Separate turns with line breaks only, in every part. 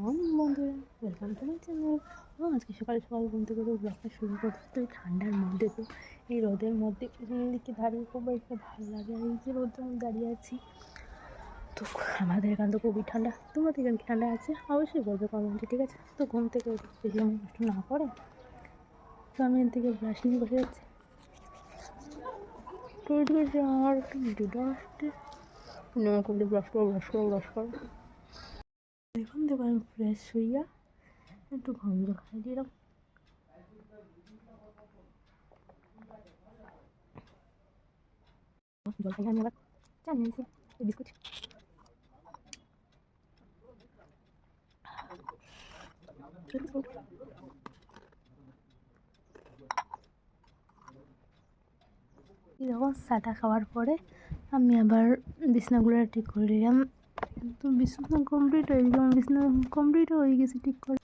Morning বন্ধুরা, welcome to my channel. আজকে সকাল সকাল ঘুম থেকে ব্লগটা শুরু করতে তো এই ঠান্ডার মধ্যে, তো এই রোদের মধ্যে পিছনের দিকে দাঁড়িয়ে খুব একটা ভালো লাগে। আর এই যে রোদের মধ্যে দাঁড়িয়ে আছি, তো আমাদের এখান তো খুবই ঠান্ডা। তোমাদের এখানে ঠান্ডা আছে অবশ্যই বলবে কমেন্টে, ঠিক আছে? তো ঘুম থেকে বেশি নষ্ট না করে তো আমি এর থেকে ব্রাশ নিয়ে বসে যাচ্ছি। ব্রাশ করো। এখন দেখো আমি ফ্রেশ হইয়া একটু ঘুম খাই দিলাম। জল খাই আমি আবার চা নিয়েছি, বিস্কুট। দেখো চাটা খাওয়ার পরে আমি আবার বিছনাগুলো ঠিক করে নিলাম। তো বিছনা কমপ্লিট হয়ে গেছে, আমার বিছনা কমপ্লিট হয়ে গেছে ঠিক করে।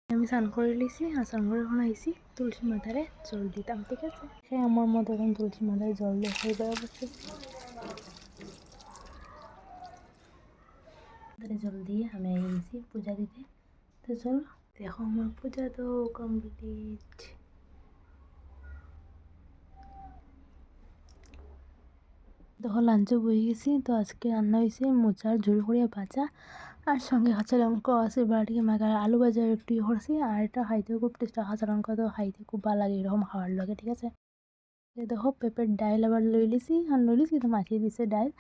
আমি স্নান করে নিয়েছি, আর স্নান করে এখন আইসি তুলসী মাথারে জল দিতাম, ঠিক আছে? হ্যাঁ, আমার মতো এখন তুলসী মাথায় জল দিয়ে হয়ে যায় অবশ্যই। জল দিয়ে আমি গেছি পূজা দিতে। তো চলো দেখো, আমার পূজা তো কমপ্লিট। দেখো লাঞ্চও বয়ে গেছি। তো আজকে রান্না হয়েছে মোচার ঝোল করিয়া ভাজা, আর সঙ্গে কাঁচা লঙ্কা আছে বাড়িয়ে মাখা, আলু ভাজা একটু করছি। আর এটা খাইতেও খুব টেস্ট, কাঁচা লঙ্কা তো খাইতে খুব ভালো লাগে এরকম খাওয়ার লাগে, ঠিক আছে? দেখো পেঁপের ডাইল আবার লই লিছি, আর লইলিস কিন্তু মাখিয়ে দিছে ডাইল,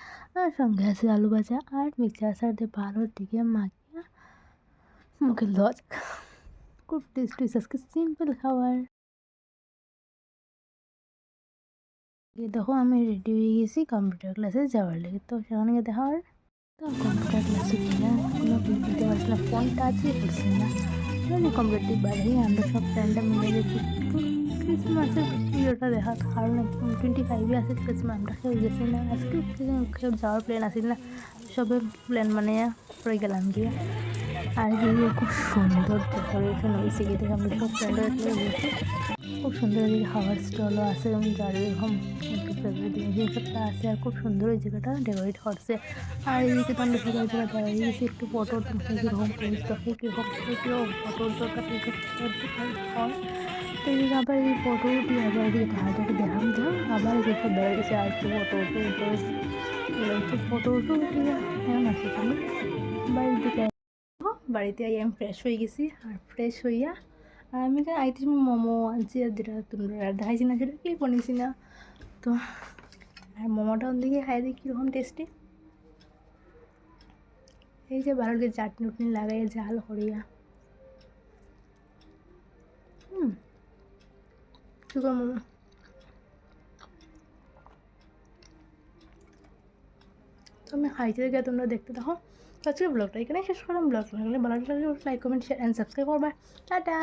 আর সঙ্গে আছে আলু ভাজা আর মিক্সচার সাথে ভালো টিকে মাখিয়া মুখে লজ। খুব টেস্টি আজকে সিম্পল খাবার। দেখো আমি রেডি হয়ে গেছি কম্পিউটার ক্লাসে যাওয়ার লেগে। তো সেখানে গিয়ে দেখা হয়, তো কম্পিউটার ক্লাসে গিয়ে কোনো ক্লিপ দিতে পারছি না, ফোনটা আছে করছি না। আমি কম্পিউটার বাড়ি আমরা সব ফ্রেন্ডরা মিলে গেছি একটু ক্রিসমাসের ভিডিওটা দেখা, কারণ 25 আছে ক্রিসমাস, আমরা কেউ গেছি না। আজকে কেউ যাওয়ার প্ল্যান আসিল না, সবে প্ল্যান বানিয়ে পড়ে গেলাম গিয়ে। আর গিয়ে খুব সুন্দর ডেকোরেশন হয়েছে, গিয়ে আমরা সব ফ্রেন্ডরা গেছি। খুব সুন্দর এদিকে খাবার স্টলও আছে, যার এরকম ফেভারিট জিনিসটা আছে। আর খুব সুন্দর ওই জায়গাটা ডেকোরেট করছে। আর এদিকে তো আমরা সবাই জায়গা দাঁড়িয়ে গেছি একটু ফটো তুলতে, কীরকম পোজ দেখে কীরকম ফটো দরকার হয়। তো এদিকে আবার এই ফটো উঠি, আবার এদিকে ঢাকাটাকে দেখাম আবার এদিকে বেড়ে গেছে আর একটু ফটো উঠে একটু ফটো উঠিয়ে হ্যাঁ আছে আমি বাড়ির দিকে। বাড়িতে আমি ফ্রেশ হয়ে গেছি, আর ফ্রেশ হইয়া আর আমি আইতে মোমো আনছি, আর যেটা তোমরা দেখাইছি না সেটা ক্লিক বানিয়েছি না। তো আর মোমোটা দিকে খাই দিই কীরকম টেস্টি। এই যে ভালো করে চাটনি উটনি লাগাই ঝাল করিয়া সুগার মোমো। তো আমি খাইতে গিয়ে তোমরা দেখতে দেখো। তো আজকে ব্লগটা এখানে শেষ করলাম। ব্লগ লাগলে ভালো লাগলে like comment share and subscribe করবা। টাটা।